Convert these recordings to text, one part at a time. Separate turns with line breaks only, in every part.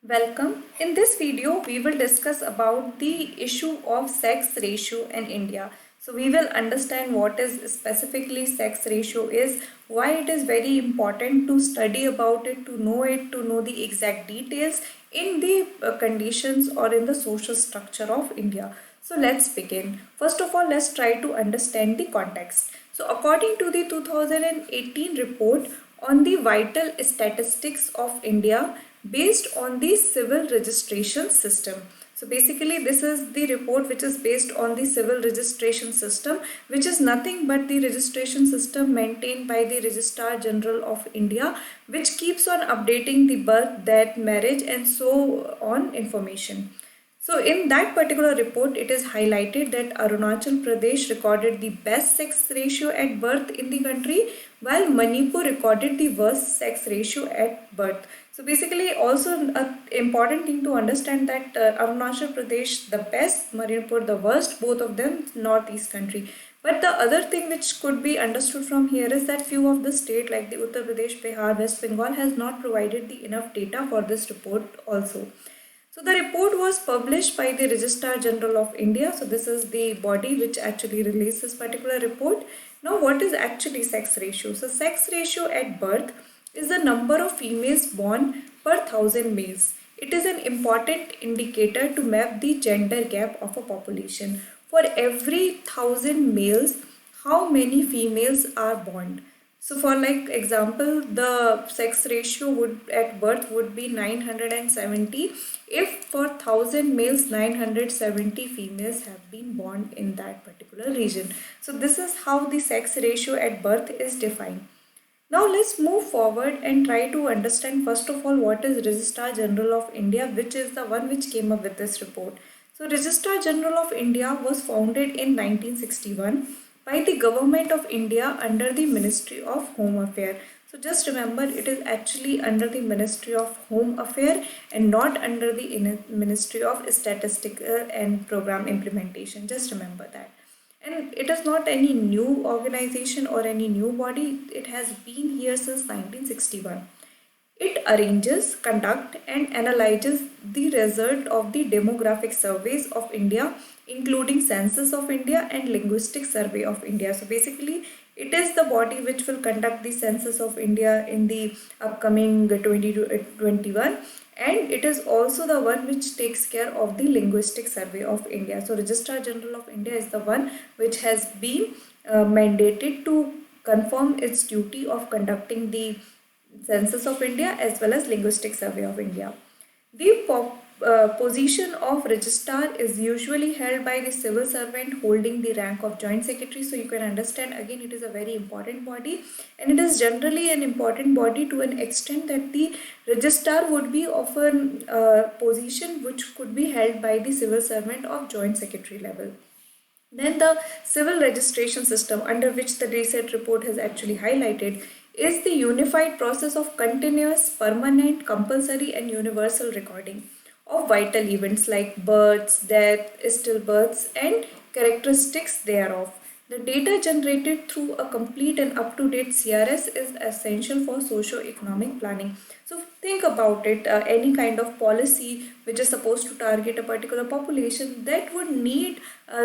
Welcome. In this video, we will discuss about the issue of sex ratio in India. So we will understand what is specifically sex ratio is, why it is very important to study about it, to know the exact details in the conditions or in the social structure of India. So let's begin. First of all, let's try to understand the context. So according to the 2018 report on the vital statistics of India, based on the civil registration system. So basically this is the report which is based on the civil registration system, which is nothing but the registration system maintained by the Registrar General of India, which keeps on updating the birth, death, marriage and so on information. So in that particular report, it is highlighted that Arunachal Pradesh recorded the best sex ratio at birth in the country, while Manipur recorded the worst sex ratio at birth. So basically, also an important thing to understand that Arunachal Pradesh the best, Manipur the worst, both of them northeast country. But the other thing which could be understood from here is that few of the state like the Uttar Pradesh, Bihar, West Bengal has not provided the enough data for this report also. So the report was published by the Registrar General of India. So this is the body which actually released this particular report. Now what is actually sex ratio? So sex ratio at birth is the number of females born per 1,000 males. It is an important indicator to map the gender gap of a population. For every 1,000 males, how many females are born? So for like example, the sex ratio would at birth would be 970 if for 1,000 males 970 females have been born in that particular region. So this is how the sex ratio at birth is defined. Now let's move forward and try to understand first of all what is Registrar General of India, which is the one which came up with this report. So Registrar General of India was founded in 1961 by the Government of India under the Ministry of Home Affairs. So just remember, it is actually under the Ministry of Home Affairs and not under the Ministry of Statistical and Program Implementation. Just remember that. And it is not any new organization or any new body. It has been here since 1961. It arranges, conducts and analyzes the result of the demographic surveys of India, including Census of India and Linguistic Survey of India. So basically, it is the body which will conduct the Census of India in the upcoming 2021, and it is also the one which takes care of the Linguistic Survey of India. So Registrar General of India is the one which has been mandated to confirm its duty of conducting the Census of India as well as Linguistic Survey of India. The position of registrar is usually held by the civil servant holding the rank of joint secretary. So you can understand again it is a very important body, and it is generally an important body to an extent that the registrar would be of a position which could be held by the civil servant of joint secretary level. Then the civil registration system, under which the recent report has actually highlighted, is the unified process of continuous, permanent, compulsory and universal recording of vital events like births, death, stillbirths and characteristics thereof. The data generated through a complete and up-to-date CRS is essential for socio-economic planning. So think about it, any kind of policy which is supposed to target a particular population, that would need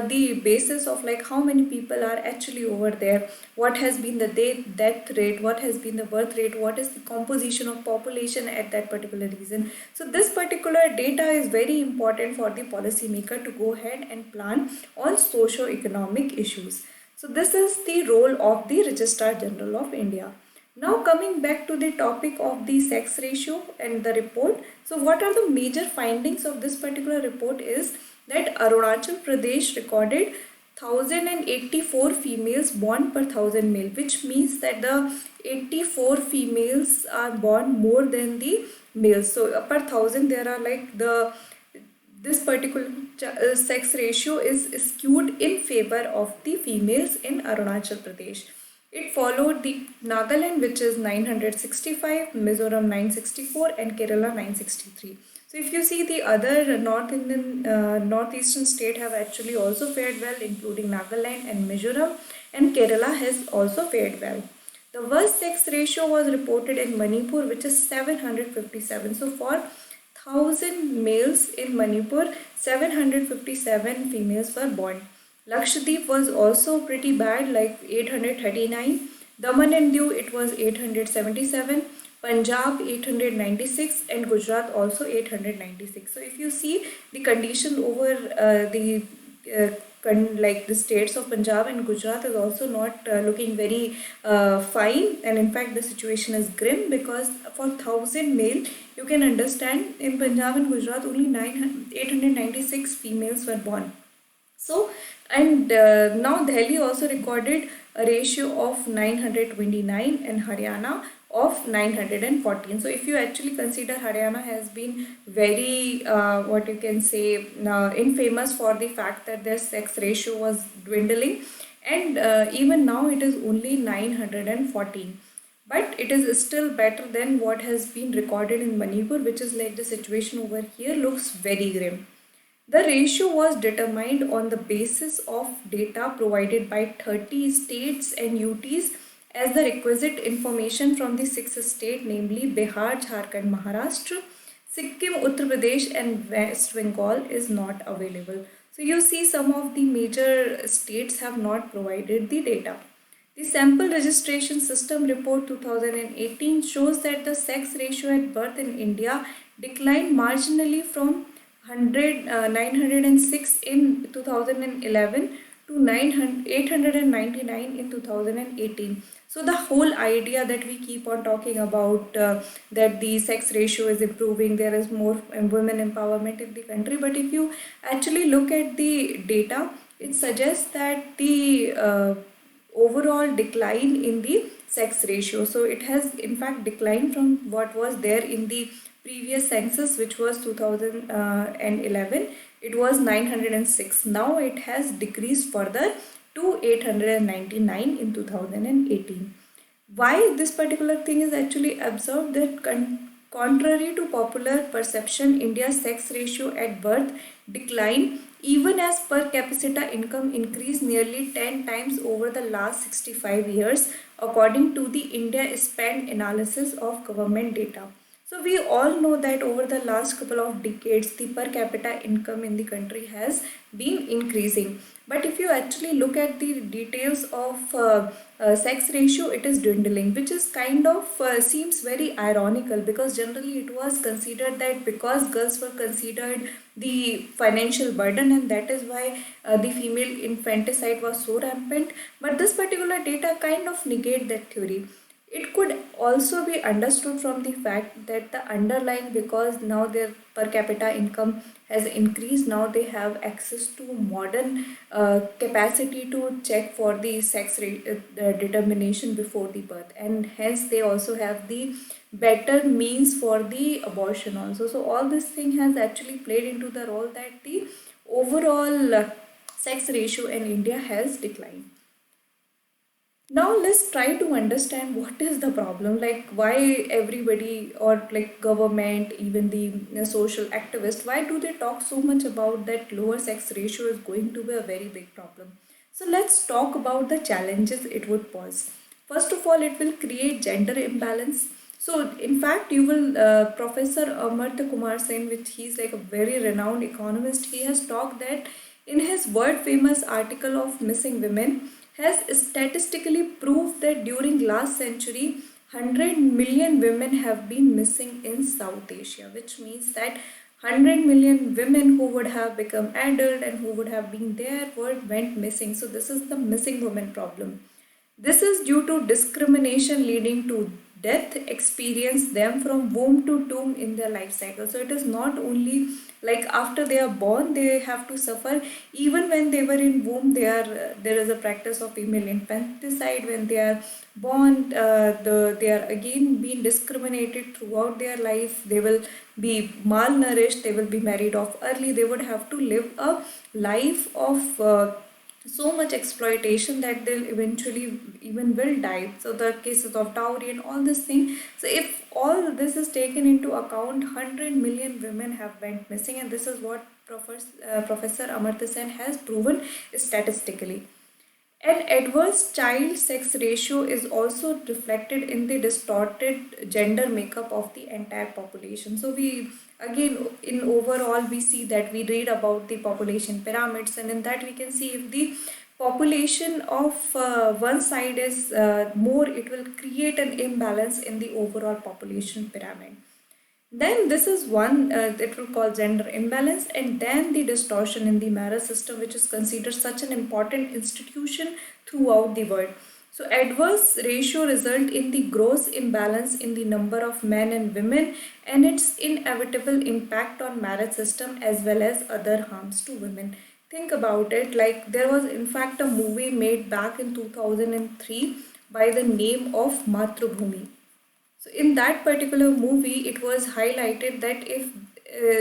the basis of like how many people are actually over there, what has been the death rate, what has been the birth rate, what is the composition of population at that particular region. So this particular data is very important for the policymaker to go ahead and plan on socio-economic issues. So this is the role of the Registrar General of India. Now coming back to the topic of the sex ratio and the report. So what are the major findings of this particular report is that Arunachal Pradesh recorded 1,084 females born per 1,000 male, which means that the 84 females are born more than the males. So per 1,000 there are like this particular sex ratio is skewed in favor of the females in Arunachal Pradesh. It followed the Nagaland, which is 965, Mizoram 964 and Kerala 963. So if you see, the other northeastern state have actually also fared well, including Nagaland and Mizoram, and Kerala has also fared well. The worst sex ratio was reported in Manipur, which is 757. So for 1000 males in Manipur, 757 females were born. Lakshadweep was also pretty bad, like 839. Daman and Diu, it was 877. Punjab 896 and Gujarat also 896. So if you see the condition over uh, like the states of Punjab and Gujarat is also not looking very fine, and in fact the situation is grim, because for 1000 male you can understand in Punjab and Gujarat only 896 females were born. So, and now Delhi also recorded a ratio of 929 and Haryana of 914. So, if you actually consider, Haryana has been very, what you can say, infamous for the fact that their sex ratio was dwindling, and even now it is only 914. But it is still better than what has been recorded in Manipur, which is like the situation over here looks very grim. The ratio was determined on the basis of data provided by 30 states and UTs, as the requisite information from the six states, namely Bihar, Jharkhand, Maharashtra, Sikkim, Uttar Pradesh and West Bengal, is not available. So you see some of the major states have not provided the data. The Sample Registration System Report 2018 shows that the sex ratio at birth in India declined marginally from 906 in 2011 to 899 in 2018. So the whole idea that we keep on talking about, that the sex ratio is improving, there is more women empowerment in the country, but if you actually look at the data, it suggests that the overall decline in the sex ratio. So it has in fact declined from what was there in the previous census, which was 2011. It was 906. Now it has decreased further to 899 in 2018. Why this particular thing is actually observed, that contrary to popular perception, India's sex ratio at birth declined even as per capita income increased nearly 10 times over the last 65 years, according to the India Spend analysis of government data. So we all know that over the last couple of decades, the per capita income in the country has been increasing. But if you actually look at the details of sex ratio, it is dwindling, which is kind of seems very ironical, because generally it was considered that because girls were considered the financial burden, and that is why the female infanticide was so rampant. But this particular data kind of negate that theory. It could also be understood from the fact that the underlying, because now their per capita income has increased, now they have access to modern capacity to check for the sex rate, determination before the birth, and hence they also have the better means for the abortion also. So all this thing has actually played into the role that the overall sex ratio in India has declined. Now let's try to understand what is the problem, like why everybody, or like government, even the social activists, why do they talk so much about that lower sex ratio is going to be a very big problem. So let's talk about the challenges it would pose. First of all, it will create gender imbalance. So in fact, you will, Professor Amartya Kumar Sen, which he's like a very renowned economist, he has talked that in his world famous article of Missing Women, has statistically proved that during last century 100 million women have been missing in South Asia, which means that 100 million women who would have become adult and who would have been there went missing. So this is the missing women problem. This is due to discrimination leading to death experienced them from womb to tomb in their life cycle. So it is not only like after they are born they have to suffer, even when they were in womb they are, there is a practice of female infanticide. When they are born, they are again being discriminated throughout their life. They will be malnourished, they will be married off early, they would have to live a life of so much exploitation that they'll eventually even will die. So the cases of dowry and all this thing. So if all this is taken into account, 100 million women have went missing, and this is what Professor Amartya Sen has proven statistically. An adverse child sex ratio is also reflected in the distorted gender makeup of the entire population. So we again in overall we see that we read about the population pyramids, and in that we can see if the population of one side is more, it will create an imbalance in the overall population pyramid. Then this is one that will call gender imbalance, and then the distortion in the marriage system, which is considered such an important institution throughout the world. So adverse ratio result in the gross imbalance in the number of men and women, and its inevitable impact on marriage system as well as other harms to women. Think about it, like there was in fact a movie made back in 2003 by the name of Matrubhumi. So in that particular movie, it was highlighted that if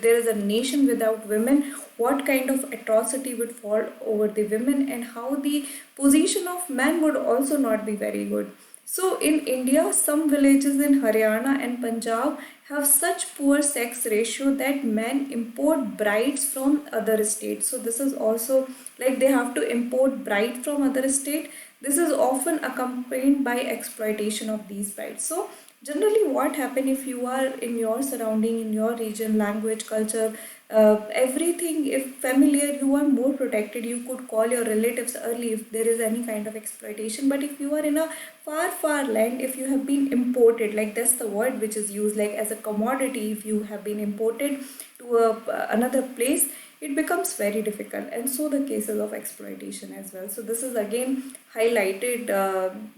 there is a nation without women, what kind of atrocity would fall over the women, and how the position of men would also not be very good. So in India, some villages in Haryana and Punjab have such poor sex ratio that men import brides from other states. So this is also like they have to import bride from other state. This is often accompanied by exploitation of these brides. So generally what happen if you are in your surrounding, in your region, language, culture, everything if familiar, you are more protected, you could call your relatives early if there is any kind of exploitation. But if you are in a far land, if you have been imported, like that's the word which is used, like as a commodity, if you have been imported to another place, it becomes very difficult. And so the cases of exploitation as well. So this is again highlighted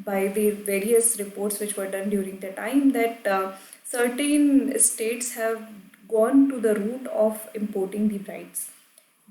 by the various reports which were done during the time, that certain states have gone to the route of importing the brides.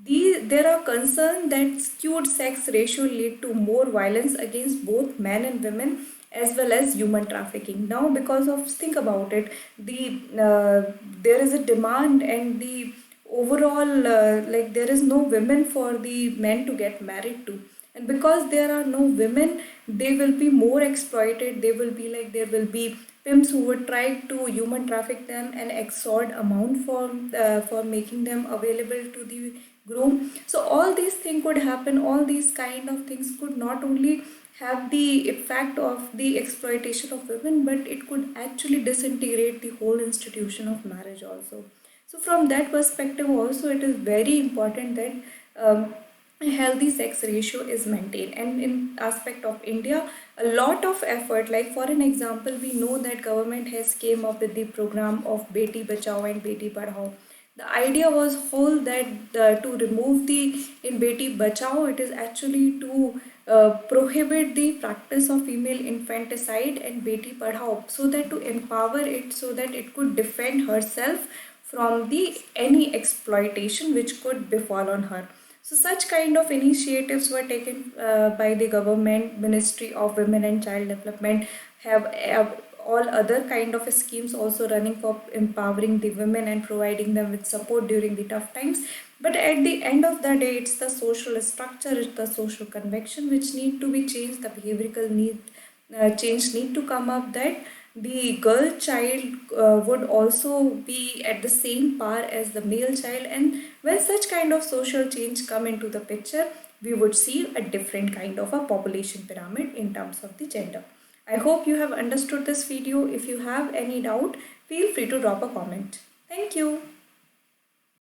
There are concerns that skewed sex ratio lead to more violence against both men and women as well as human trafficking. Now, because of, think about it, there is a demand, and the overall like there is no women for the men to get married to, and because there are no women, they will be more exploited. They will be like, there will be pimps who would try to human traffic them and extort amount for making them available to the groom. So all these things could happen. All these kind of things could not only have the effect of the exploitation of women, but it could actually disintegrate the whole institution of marriage also. So from that perspective also, it is very important that a healthy sex ratio is maintained. And in aspect of India, a lot of effort, like for an example, we know that government has came up with the program of Beti Bachao and Beti Padhao. The idea was whole that to remove the, in Beti Bachao, it is actually to prohibit the practice of female infanticide, and Beti Padhao, so that to empower it, so that it could defend herself from the any exploitation which could befall on her. So such kind of initiatives were taken by the government, Ministry of Women and Child Development, have all other kind of schemes also running for empowering the women and providing them with support during the tough times. But at the end of the day, it's the social structure, it's the social conviction which need to be changed, the behavioral need change need to come up, that the girl child would also be at the same par as the male child. And when such kind of social change come into the picture, we would see a different kind of a population pyramid in terms of the gender. I hope you have understood this video. If you have any doubt, feel free to drop a comment. Thank you.